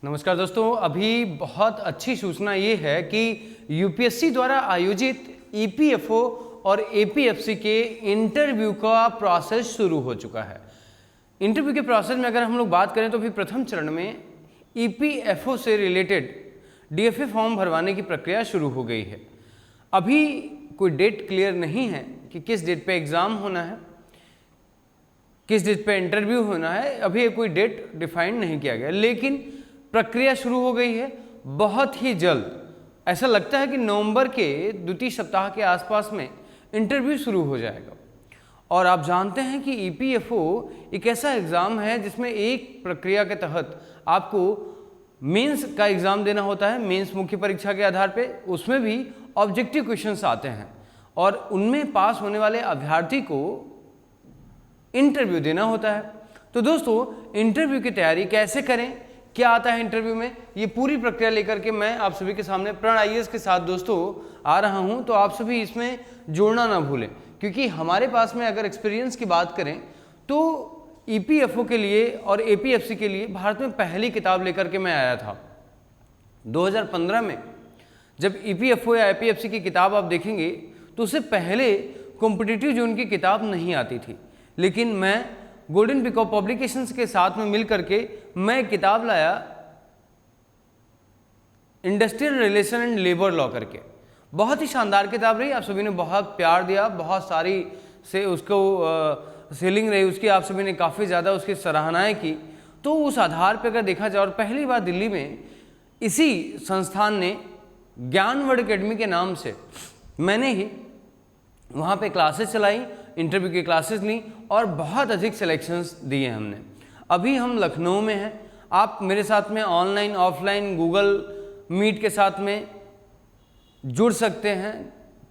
नमस्कार दोस्तों, अभी बहुत अच्छी सूचना ये है कि यूपीएससी द्वारा आयोजित ईपीएफओ और एपीएफसी के इंटरव्यू का प्रोसेस शुरू हो चुका है। इंटरव्यू के प्रोसेस में अगर हम लोग बात करें तो फिर प्रथम चरण में ईपीएफओ से रिलेटेड डीएफए फॉर्म भरवाने की प्रक्रिया शुरू हो गई है। अभी कोई डेट क्लियर नहीं है कि किस डेट पे एग्ज़ाम होना है, किस डेट पे इंटरव्यू होना है। अभी कोई डेट डिफाइन नहीं किया गया, लेकिन प्रक्रिया शुरू हो गई है। बहुत ही जल्द ऐसा लगता है कि नवंबर के द्वितीय सप्ताह के आसपास में इंटरव्यू शुरू हो जाएगा। और आप जानते हैं कि ईपीएफओ एक ऐसा एग्ज़ाम है जिसमें एक प्रक्रिया के तहत आपको मेंस का एग्ज़ाम देना होता है। मेंस मुख्य परीक्षा के आधार पे उसमें भी ऑब्जेक्टिव क्वेश्चंस आते हैं और उनमें पास होने वाले अभ्यर्थी को इंटरव्यू देना होता है। तो दोस्तों, इंटरव्यू की तैयारी कैसे करें, क्या आता है इंटरव्यू में, ये पूरी प्रक्रिया लेकर के मैं आप सभी के सामने प्रण आईएएस के साथ दोस्तों आ रहा हूं। तो आप सभी इसमें जोड़ना ना भूलें, क्योंकि हमारे पास में अगर एक्सपीरियंस की बात करें तो ईपीएफओ के लिए और एपीएफसी के लिए भारत में पहली किताब लेकर के मैं आया था 2015 में। जब ईपीएफओ या एपीएफसी की किताब आप देखेंगे तो उससे पहले कॉम्पिटिटिव जोन की किताब नहीं आती थी, लेकिन मैं गोल्डन पीकॉक पब्लिकेशंस के साथ में मिल करके मैं एक किताब लाया industrial relation and labour law करके। बहुत ही शानदार किताब रही, आप सभी ने बहुत प्यार दिया, बहुत सारी से उसको सेलिंग रही उसकी, आप सभी ने काफ़ी ज़्यादा उसकी सराहनाएं की। तो उस आधार पर अगर देखा जाए, और पहली बार दिल्ली में इसी संस्थान ने ज्ञानवर्ध एकेडमी के नाम से मैंने ही वहाँ पे क्लासेस चलाई, इंटरव्यू की क्लासेस ली और बहुत अधिक सिलेक्शंस दिए हमने। अभी हम लखनऊ में हैं, आप मेरे साथ में ऑनलाइन ऑफलाइन गूगल मीट के साथ में जुड़ सकते हैं।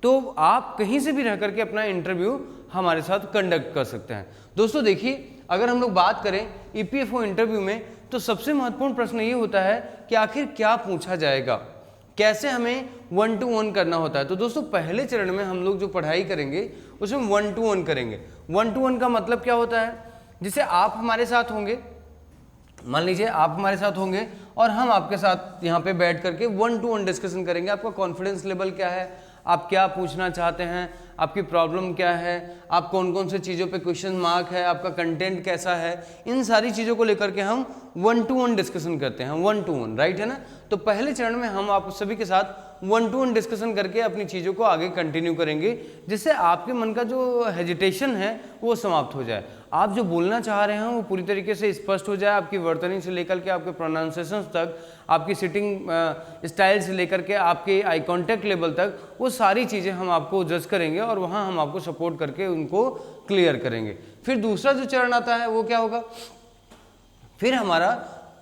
तो आप कहीं से भी रह करके अपना इंटरव्यू हमारे साथ कंडक्ट कर सकते हैं। दोस्तों देखिए, अगर हम लोग बात करें ईपीएफओ इंटरव्यू में तो सबसे महत्वपूर्ण प्रश्न ये होता है कि आखिर क्या पूछा जाएगा, कैसे हमें 1-to-1 करना होता है। तो दोस्तों पहले चरण में हम लोग जो पढ़ाई करेंगे उसमें 1-to-1 करेंगे। 1-to-1 का मतलब क्या होता है, जिसे आप हमारे साथ होंगे, मान लीजिए आप हमारे साथ होंगे और हम आपके साथ यहाँ पे बैठ करके 1-to-1 डिस्कशन करेंगे। आपका कॉन्फिडेंस लेवल क्या है, आप क्या पूछना चाहते हैं, आपकी प्रॉब्लम क्या है, आप कौन कौन से चीज़ों पे क्वेश्चन मार्क है, आपका कंटेंट कैसा है, इन सारी चीज़ों को लेकर के हम 1-to-1 डिस्कशन करते हैं। 1-to-1 राइट है ना। तो पहले चरण में हम आप सभी के साथ 1-to-1 डिस्कशन करके अपनी चीज़ों को आगे कंटिन्यू करेंगे, जिससे आपके मन का जो हेजिटेशन है वो समाप्त हो जाए, आप जो बोलना चाह रहे हैं वो पूरी तरीके से स्पष्ट हो जाए। आपकी वर्तनी से लेकर के आपके प्रोनाउंसिएशन तक, आपकी सिटिंग स्टाइल से लेकर के आपके आई कांटेक्ट लेवल तक, वो सारी चीज़ें हम आपको जज करेंगे और वहाँ हम आपको सपोर्ट करके उनको क्लियर करेंगे। फिर दूसरा जो चरण आता है वो क्या होगा, फिर हमारा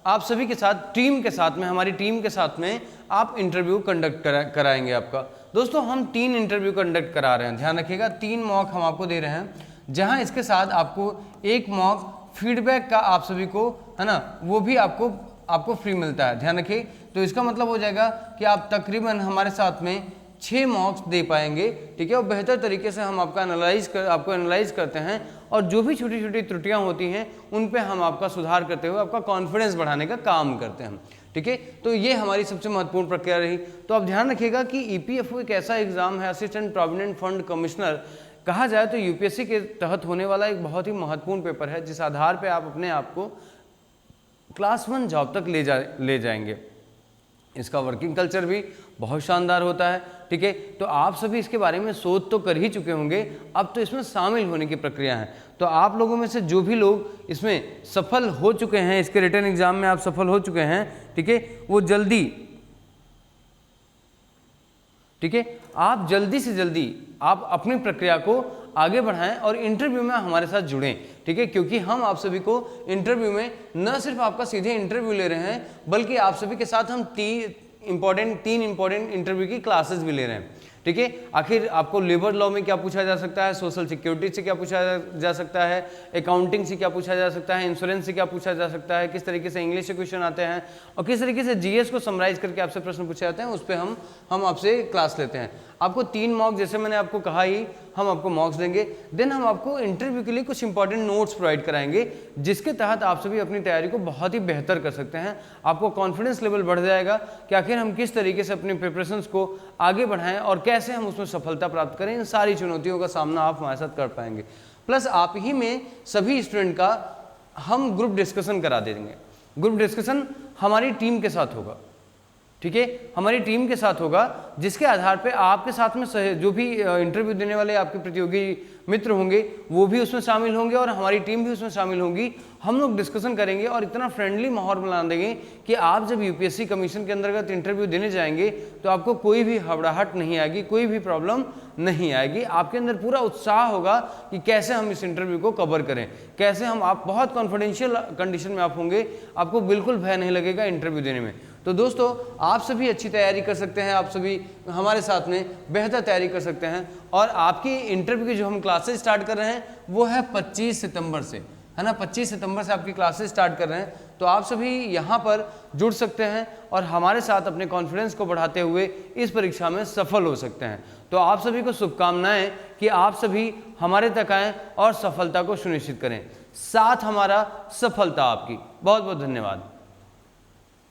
आप सभी के साथ टीम के साथ में, हमारी टीम के साथ में आप इंटरव्यू कंडक्ट कराएंगे आपका। दोस्तों हम 3 इंटरव्यू कंडक्ट करा रहे हैं, ध्यान रखिएगा। 3 मॉक हम आपको दे रहे हैं, जहां इसके साथ आपको एक मॉक फीडबैक का आप सभी को है ना, वो भी आपको फ्री मिलता है, ध्यान रखिए। तो इसका मतलब हो जाएगा कि आप तकरीबन हमारे साथ में 6 मॉक्स दे पाएंगे, ठीक है। और बेहतर तरीके से हम आपको एनालाइज करते हैं और जो भी छोटी छोटी त्रुटियां होती हैं उन पे हम आपका सुधार करते हुए आपका कॉन्फिडेंस बढ़ाने का काम करते हैं, ठीक है। तो ये हमारी सबसे महत्वपूर्ण प्रक्रिया रही। तो आप ध्यान रखिएगा कि ईपीएफओ एक ऐसा एग्जाम है, असिस्टेंट प्रोविडेंट फंड कमिश्नर कहा जाए तो यूपीएससी के तहत होने वाला एक बहुत ही महत्वपूर्ण पेपर है, जिस आधार पर आप अपने आप को क्लास 1 जॉब तक ले जाएंगे। इसका वर्किंग कल्चर भी बहुत शानदार होता है, ठीक है। तो आप सभी इसके बारे में सोच तो कर ही चुके होंगे, अब तो इसमें शामिल होने की प्रक्रिया है। तो आप लोगों में से जो भी लोग इसमें सफल हो चुके हैं, इसके रिटन एग्जाम में आप सफल हो चुके हैं, ठीक है, वो जल्दी, ठीक है, आप जल्दी से जल्दी आप अपनी प्रक्रिया को आगे बढ़ाएं और इंटरव्यू में हमारे साथ जुड़ें, ठीक है। क्योंकि हम आप सभी को इंटरव्यू में न सिर्फ आपका सीधे इंटरव्यू ले रहे हैं, बल्कि आप सभी के साथ हम 3 इंपॉर्टेंट इंटरव्यू की क्लासेस भी ले रहे हैं, ठीक है। आखिर आपको लेबर लॉ में क्या पूछा जा सकता है, सोशल सिक्योरिटी से क्या पूछा जा सकता है, अकाउंटिंग से क्या पूछा जा सकता है, इंश्योरेंस से क्या पूछा जा सकता है, किस तरीके से इंग्लिश से क्वेश्चन आते हैं और किस तरीके से जीएस को समराइज करके आपसे प्रश्न पूछे जाते हैं, उस पर हम आपसे क्लास लेते हैं। आपको 3 मॉक, जैसे मैंने आपको कहा ही, हम आपको मॉक्स देंगे, देन हम आपको इंटरव्यू के लिए कुछ इंपॉर्टेंट नोट्स प्रोवाइड कराएंगे, जिसके तहत आप सभी अपनी तैयारी को बहुत ही बेहतर कर सकते हैं। आपको कॉन्फिडेंस लेवल बढ़ जाएगा कि आखिर हम किस तरीके से अपने प्रिपरेशंस को आगे बढ़ाएं और कैसे हम उसमें सफलता प्राप्त करें। इन सारी चुनौतियों का सामना आप हमारे साथ कर पाएंगे। प्लस आप ही में सभी स्टूडेंट का हम ग्रुप डिस्कशन करा देंगे। ग्रुप डिस्कशन हमारी टीम के साथ होगा, ठीक है, हमारी टीम के साथ होगा, जिसके आधार पे आपके साथ में जो भी इंटरव्यू देने वाले आपके प्रतियोगी मित्र होंगे वो भी उसमें शामिल होंगे और हमारी टीम भी उसमें शामिल होगी। हम लोग डिस्कशन करेंगे और इतना फ्रेंडली माहौल बना देंगे कि आप जब यूपीएससी कमीशन के अंतर्गत इंटरव्यू देने जाएंगे तो आपको कोई भी घबराहट नहीं आएगी, कोई भी प्रॉब्लम नहीं आएगी। आपके अंदर पूरा उत्साह होगा कि कैसे हम इस इंटरव्यू को कवर करें, कैसे हम, आप बहुत कॉन्फिडेंशियल कंडीशन में आप होंगे, आपको बिल्कुल भय नहीं लगेगा इंटरव्यू देने में। तो दोस्तों आप सभी अच्छी तैयारी कर सकते हैं, आप सभी हमारे साथ में बेहतर तैयारी कर सकते हैं। और आपकी इंटरव्यू की जो हम क्लासेस स्टार्ट कर रहे हैं वो है 25 सितंबर से, है ना, 25 सितंबर से आपकी क्लासेस स्टार्ट कर रहे हैं। तो आप सभी यहाँ पर जुड़ सकते हैं और हमारे साथ अपने कॉन्फिडेंस को बढ़ाते हुए इस परीक्षा में सफल हो सकते हैं। तो आप सभी को शुभकामनाएं कि आप सभी हमारे तक आएँ और सफलता को सुनिश्चित करें, साथ हमारा सफलता आपकी। बहुत बहुत धन्यवाद।